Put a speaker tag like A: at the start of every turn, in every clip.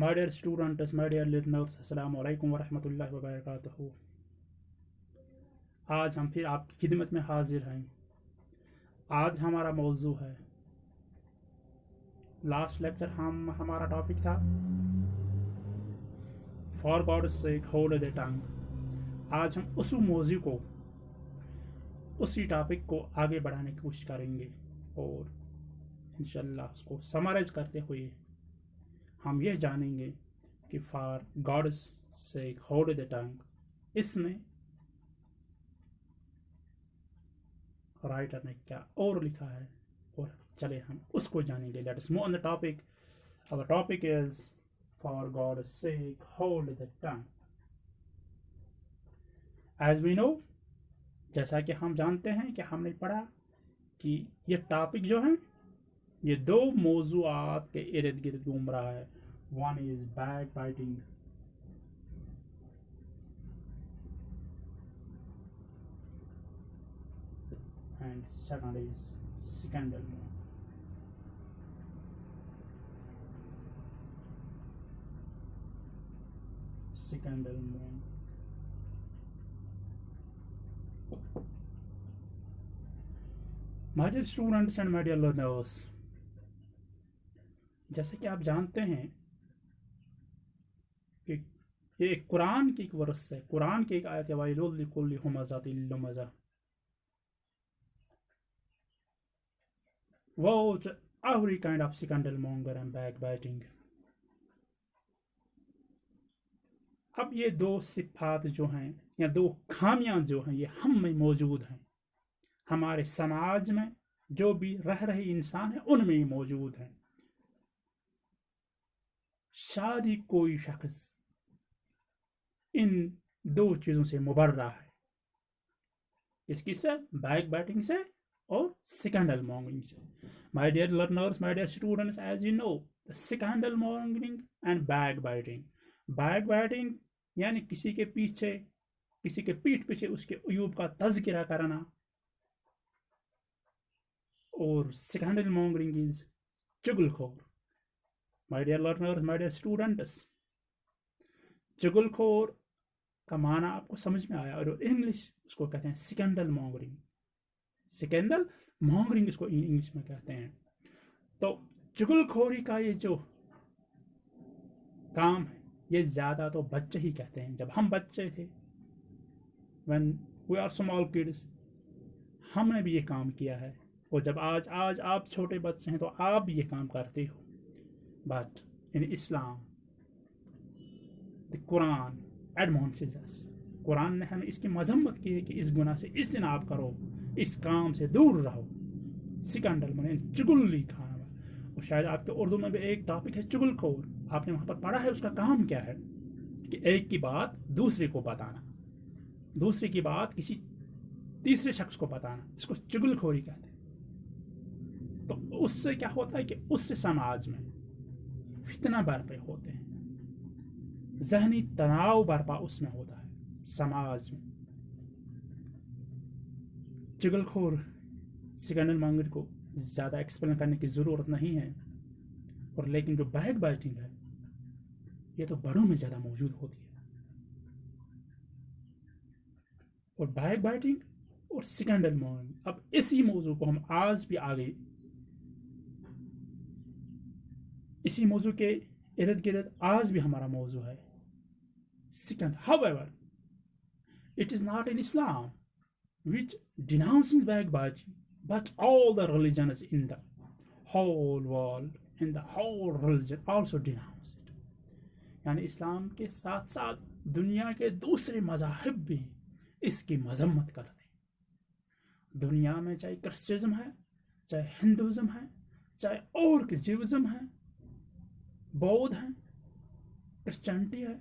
A: My dear students, my dear listeners, Assalamu alaikum wa rahmatullahi wa barakatuhu. आज हम फिर आपकी खिदमत में हाजिर हैं. आज हमारा मौजू है, लास्ट लेक्चर हमारा टॉपिक था for God's sake hold the tongue. आज हम उसी टॉपिक को आगे बढ़ाने की कोशिश करेंगे और इंशाल्लाह उसको समराइज करते हुए हम यह जानेंगे कि for God's sake hold the tongue इसमें राइटर ने क्या और लिखा है, और चले हम उसको जानेंगे. Let us move on the topic. Our topic is for God's sake hold the tongue. As we know, जैसा कि हम जानते हैं कि हमने पढ़ा कि ये टॉपिक जो है ये दो मौजूआत के इर्द गिर्द घूम रहा है. One is back biting and second is scandal. Scandal moon. My dear students and my dear learners, जैसे कि आप जानते हैं कि ये कुरान की एक वर्स है, कुरान की एक आयत है, वाइलुल लिकुल्लि हुमज़ातिल लुमज़ा. Watch every kind of scandal monger and backbiting. अब ये दो सिफात जो हैं या दो खामियां जो हैं ये हम में मौजूद हैं. हमारे समाज में जो भी रह रहे इंसान हैं उनमें ही मौजूद हैं. शादी कोई शख्स इन दो चीजों से मुबर्रा है. इसकी से बैक बैटिंग से और स्कैंडल मॉन्गरिंग से. My dear learners, my dear students, as you know, scandal mongering and backbiting यानी किसी के पीठ पीछे उसके अयूब का तज़किरा करना, और स्कैंडल मॉन्गरिंग इज चुगलखोर. My dear learners, my dear students, चुगलखोर का माना आपको समझ में आया, और इंग्लिश उसको कहते हैं स्कैंडल मॉन्गरिंग. स्कैंडल मॉन्गरिंग इसको इंग्लिश में कहते हैं. तो चुगलखोरी का ये जो काम है ये ज्यादा तो बच्चे ही कहते हैं. जब हम बच्चे थे, when we are small kids, हमने भी ये काम किया है. और जब आज आप छोटे बच्चे हैं तो आप भी ये काम करते हो. But in Islam the Quran admonishes us. कुरान ने हमें इसकी मजम्मत की है कि इस गुनाह से इज्तनाब करो, इस काम से दूर रहो. स्कैंडल माने चुगली खाना. और शायद आपके उर्दू में भी एक टॉपिक है चुगलखोर, आपने वहां पर पढ़ा है. उसका काम क्या है कि एक की बात दूसरे को बताना, दूसरे की बात किसी तीसरे शख्स को बताना, इसको चुगलखोरी कहते हैं. तो उससे क्या होता है कि उससे समाज में फितना बरपे होते हैं, ज़हनी तनाव बरपा उसमें होता है समाज में. चुगलखोर स्कैंडल मॉन्गर को ज़्यादा एक्सप्लेन करने की ज़रूरत नहीं है. और लेकिन जो बैक बाइटिंग है ये तो बड़ों में ज़्यादा मौजूद होती है. और बैक बाइटिंग और स्कैंडल मॉन्गिंग, अब इसी मौजू को हम आज भी आगे इसी मौजू के इर्द गिर्द आज भी हमारा मौजू है scandal. However, it is not in Islam which denounces backbiting, but all the religions in the whole world, in the whole religion also denounce it. यानी इस्लाम के साथ साथ दुनिया के दूसरे मज़ाहिब भी इसकी मजम्मत करते हैं. दुनिया में चाहे क्रिश्चियज्म है, चाहे हिंदुज़म है, चाहे और जीविज्म है, बौद्ध है, क्रिश्चियनिटी है,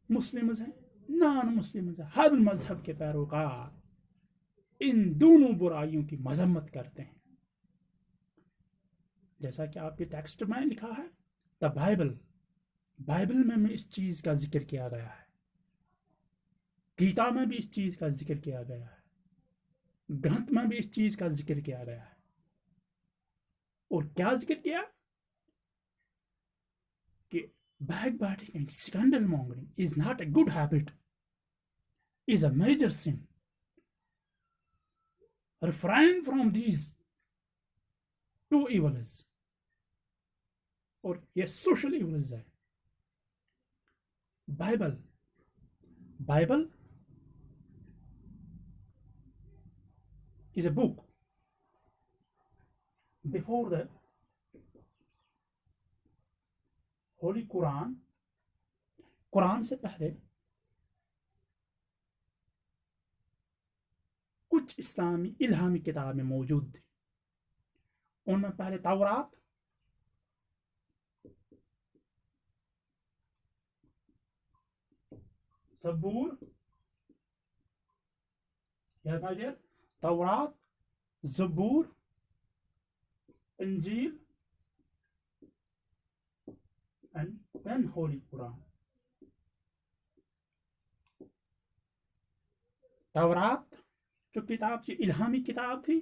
A: मुस्लिम्स हैं, नॉन मुस्लिम, हर मजहब के पैरोकार इन दोनों बुराइयों की मजम्मत करते हैं. जैसा कि आपके टेक्स्ट में लिखा है, द बाइबल में इस चीज का जिक्र किया गया है, गीता में भी इस चीज का जिक्र किया गया है, ग्रंथ में भी इस चीज का जिक्र किया गया है. और क्या जिक्र किया? Backbiting and scandal mongering is not a good habit, is a major sin. Refrain from these two evils, or yes, social evils. Bible. Bible is a book. Before the Holi Quran, Quran से पहले कुछ इस्लामी इल्हामी किताबें मौजूद थी. उनमें पहले तौरात, ज़बूर, तौरात, ज़बूर, इंजील and then Holy Quran. तौरात जो किताब थी, इल्हामी किताब थी.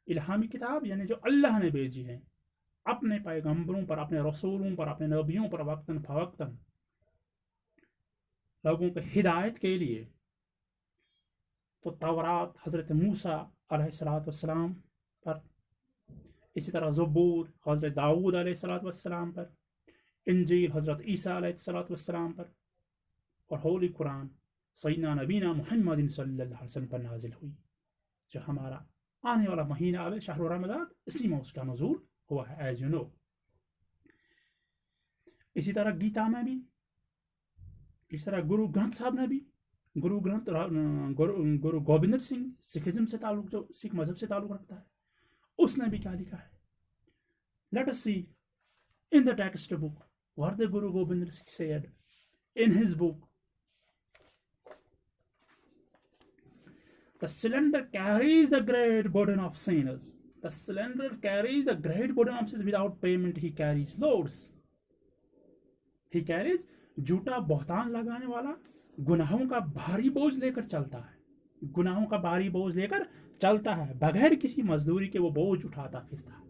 A: इल्हामी किताब यानी जो अल्लाह ने भेजी है अपने पैगंबरों पर, अपने रसूलों पर, अपने नबियों पर वक्तन फवक्तन लोगों के हिदायत के लिए. तो तौरात हज़रत मूसा अलैहिस्सलाम पर, इसी तरह ज़बूर हज़रत दाऊद अलैहिस्सलाम पर, इंजील हज़रत ईसा अलैहिस्सलाम पर, और होली कुरान सैयदना नबीना मुहम्मद सल्लल्लाहु अलैहि वसल्लम पर नाजिल हुई. जो हमारा आने वाला महीना है शहर रमज़ान, इसी में उसका नज़ूल हुआ है, एज यू नो. इसी तरह गीता में भी, इस तरह गुरु ग्रंथ साहब ने भी, गुरु गोबिंद सिंह सिखिज्म से ताल्लुक, जो सिख मजहब से ताल्लुक रखता है, उसने भी क्या लिखा है. Let us see in the text book what the Guru Gobind Singh said in his book. The cylinder carries the great burden of sinners. The cylinder carries the great burden of sinners. Without payment he carries loads. He carries, झूठा बहतान लगाने वाला गुनाहों का भारी बोझ लेकर चलता है. गुनाहों का भारी बोझ लेकर चलता है, बगैर किसी मजदूरी के वो बोझ उठाता फिरता है,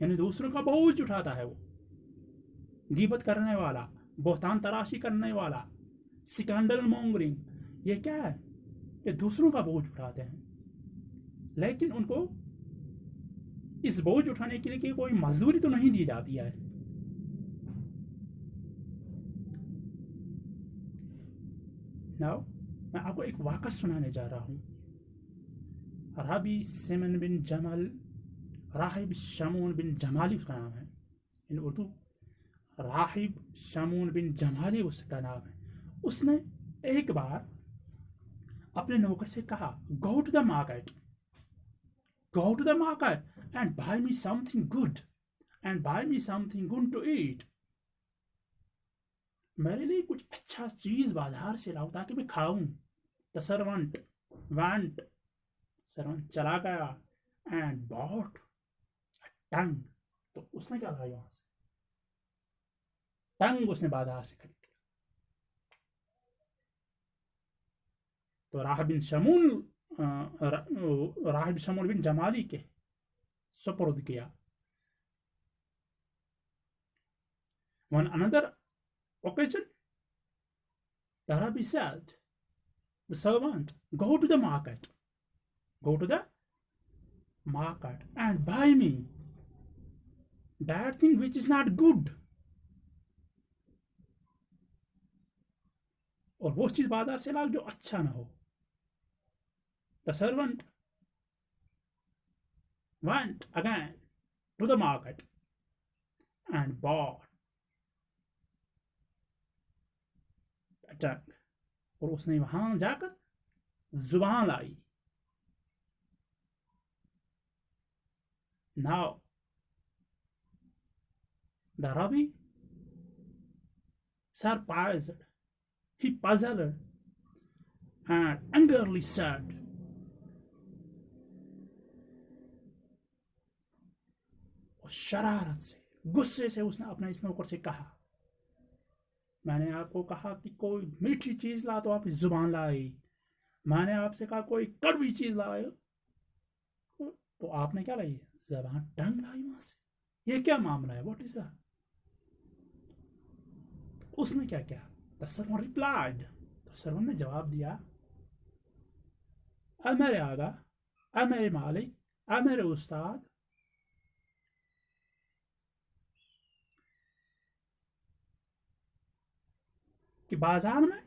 A: यानी दूसरों का बोझ उठाता है. वो गीबत करने वाला, बहतान तराशी करने वाला, स्कैंडल मॉन्गरिंग, ये क्या है? ये दूसरों का बोझ उठाते हैं, लेकिन उनको इस बोझ उठाने के लिए कोई मजदूरी तो नहीं दी जाती है. नाउ मैं आपको एक वाक़या सुनाने जा रहा हूँ. राबी सेमन बिन जमल, राहिब शमून बिन जमाली उसका नाम है, इन उर्दू राहिब शमून बिन जमाली उसका नाम है. उसने एक बार अपने नौकर से कहा, go to the market, go to the market and buy me something good, and buy me something good to eat. मेरे लिए कुछ अच्छा चीज बाजार से लाओ ताकि मैं खाऊं. द सर्वेंट चला गया एंड बॉट अ टंग. तो उसने क्या लाया? वहां से टंग उसने बाजार से खरीद. तो राहिब शमून बिन जमाली के सुपुर्द किया. On another occasion, the Rabbi said, the servant, go to the market and buy me that thing which is not good. और वो चीज बाजार से लाओ जो अच्छा ना हो. The servant went again to the market and bought a tongue. और उसने वहां जाकर जुबान लाई. Now the Rabbi surprised, he puzzled and angrily said, शरारत से, गुस्से से उसने अपने इस नौकर से कहा, मैंने आपको कहा कि कोई मीठी चीज ला तो आप जुबान लाई, मैंने आपसे कहा कोई कड़वी चीज लाए तो आपने क्या लाई? जबान टंग लाई वहां से. ये क्या मामला है? What is that? اس نے کیا کیا؟ The servant replied. تو سرون نے جواب دیا، اے میرے آقا، اے میرے مالک، اے میرے استاد، کہ بازار میں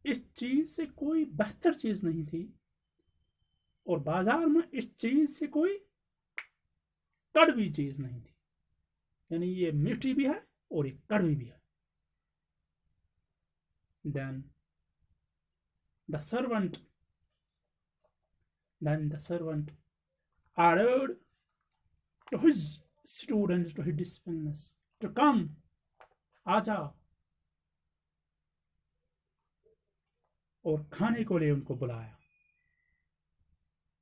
A: اس چیز سے کوئی بہتر چیز نہیں تھی، اور بازار میں اس چیز سے کوئی کڑوی چیز نہیں تھی، یعنی یہ میٹھی بھی ہے اور یہ کڑوی بھی ہے. Then the servant ordered to his students, to his disciples, to come, آ جاؤ، اور کھانے کو لیے ان کو بلایا.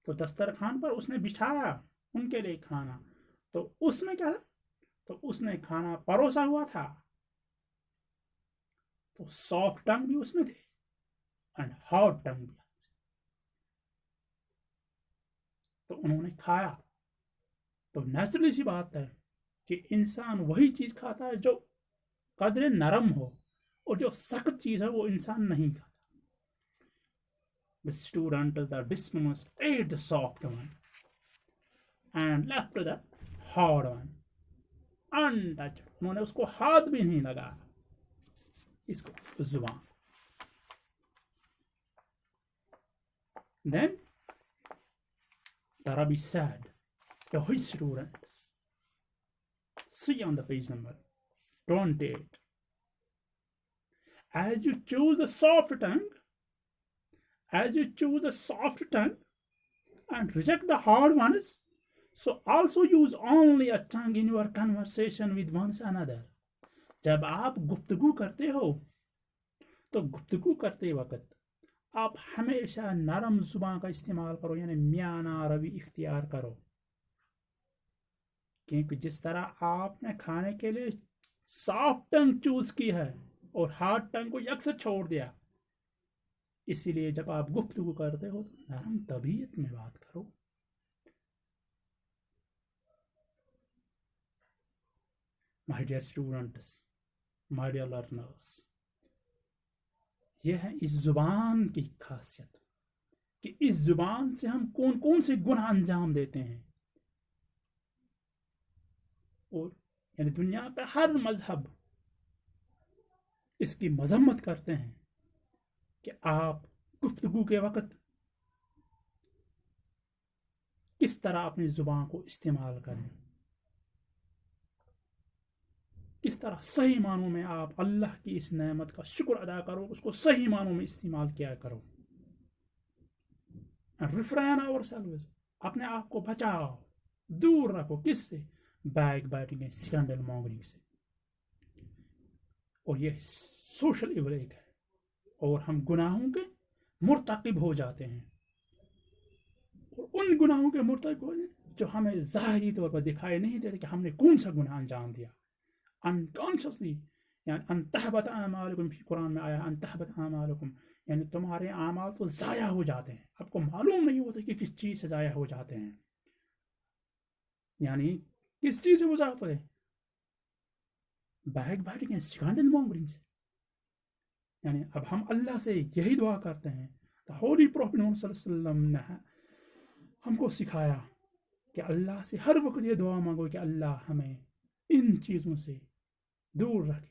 A: تو دسترخوان پر اس نے بچھایا ان کے لیے کھانا. تو اس میں کیا تھا؟ تو اس نے کھانا پروسا ہوا تھا، تو سافٹ ٹنگ بھی اس میں تھی اینڈ ہارڈ ٹنگ بھی. تو انہوں نے کھایا. تو نیچرلی سی بات ہے کہ انسان وہی چیز کھاتا ہے جو قدر نرم ہو، اور جو سخت چیز ہے وہ انسان نہیں کھاتا. The student, the disciples ate the soft one and left the hard one untouched. انہوں نے اس کو ہاتھ بھی نہیں لگا، اس کو زبان. Then the Rabbi said to his students, see on the page number 28, as you choose the soft tongue, and reject the hard ones, so also use only a tongue in your conversation with one another. جب آپ گفتگو کرتے ہو تو گفتگو کرتے وقت آپ ہمیشہ نرم زبان کا استعمال کرو، یعنی میانہ روی اختیار کرو. کیونکہ جس طرح آپ نے کھانے کے لیے سافٹ ٹنگ چوز کی ہے اور ہارڈ ٹنگ کو یکسر چھوڑ دیا، اسی لیے جب آپ گفتگو کرتے ہو تو نرم طبیعت میں بات کرو. My dear students, my dear learners, یہ ہے اس زبان کی خاصیت کہ اس زبان سے ہم کون کون سے گناہ انجام دیتے ہیں. اور یعنی دنیا کا ہر مذہب اس کی مذمت کرتے ہیں کہ آپ گفتگو کے وقت کس طرح اپنی زبان کو استعمال کریں، کس طرح صحیح معنوں میں آپ اللہ کی اس نعمت کا شکر ادا کرو، اس کو صحیح معنوں میں استعمال کیا کرو. refrain ourselves، اپنے آپ کو بچاؤ، دور رکھو کس سے؟ بیک بائٹنگ ہے، سکینڈل مانگرنگ سے. اور یہ سوشل ایول ایک ہے، اور ہم گناہوں کے مرتکب ہو جاتے ہیں، اور ان گناہوں کے مرتکب ہو جو ہمیں ظاہری طور پر دکھائی نہیں دیتے کہ ہم نے کون سا گناہ انجام دیا. انکانشسلی، یعنی ان تحبط اعمالکم، فی قرآن میں آیا ان تحبط اعمالکم، یعنی تمہارے اعمال تو ضائع ہو جاتے ہیں، آپ کو معلوم نہیں ہوتا کہ کس چیز سے ضائع ہو جاتے ہیں. یعنی کس چیز سے وہ ضائع ہوتے ہیں؟ بیک بائٹنگ ہے، سکینڈل مانگرنگ سے. یعنی اب ہم اللہ سے یہی دعا کرتے ہیں. ہولی پروفیٹ محمد صلی اللہ علیہ وسلم نے ہم کو سکھایا کہ اللہ سے ہر وقت یہ دعا مانگو کہ اللہ ہمیں ان چیزوں سے دور رکھے،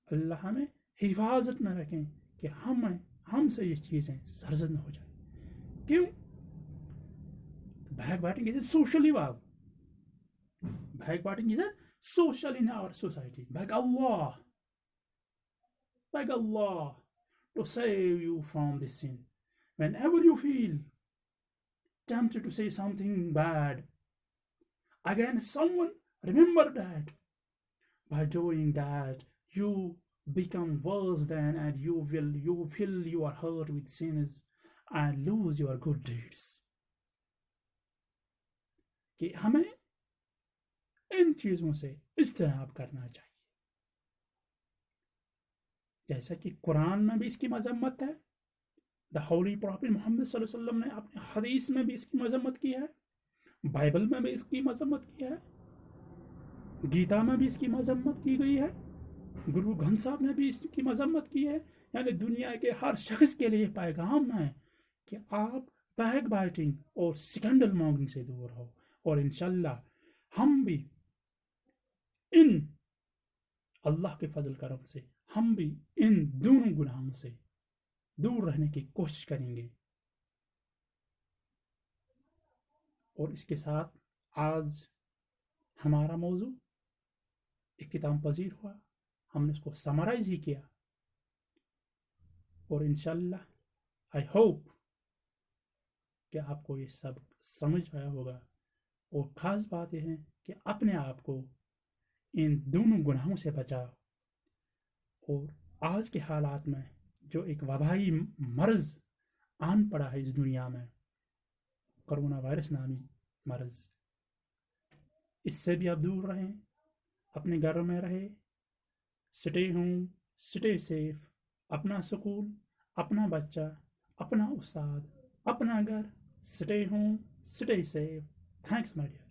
A: اللہ ہمیں حفاظت میں رکھیں کہ ہم سے یہ چیزیں سرزد نہ ہو جائیں. کیوں؟ Backbiting is socially evil. Backbiting is social in our society. Beg Allah to save you from this sin. Whenever you feel tempted to say something bad against someone, remember that by doing that you become worse than, and you fill your heart with sins and lose your good deeds. کہ ہمیں ان چیزوں سے اجتناب کرنا چاہیے. جیسا کہ قرآن میں بھی اس کی مذمت ہے، دا ہولی پروفیٹ محمد صلی اللہ علیہ وسلم نے اپنے حدیث میں بھی اس کی مذمت کی ہے، بائبل میں بھی اس کی مذمت کی ہے. गीता में भी इसकी मजम्मत की गई है, गुरु ग्रंथ साहब ने भी इसकी मजम्मत की है। यानी दुनिया के हर शख्स के लिए पैगाम है कि आप बैक बाइटिंग और स्कैंडल मॉन्गिंग से दूर हो, और इंशाल्लाह हम भी इन अल्लाह के फजल करम से हम भी इन दोनों गुनाहों से दूर रहने की कोशिश करेंगे। और इसके साथ आज हमारा मौजू इख्तिताम पजीर हुआ, हमने उसको समराइज ही किया, और इंशाल्लाह आई होप कि आपको ये सब समझ आया होगा। और ख़ास बात यह है कि अपने आप को इन दोनों गुनाहों से बचाओ। और आज के हालात में जो एक वबाई मर्ज़ आन पड़ा है इस दुनिया में, कोरोना वायरस नामी मर्ज़, इससे भी आप दूर रहें, अपने घरों में रहें, स्टे होम, स्टे सेफ, अपना स्कूल, अपना बच्चा, अपना उस्ताद, अपना घर, stay home, stay safe. Thanks my dear.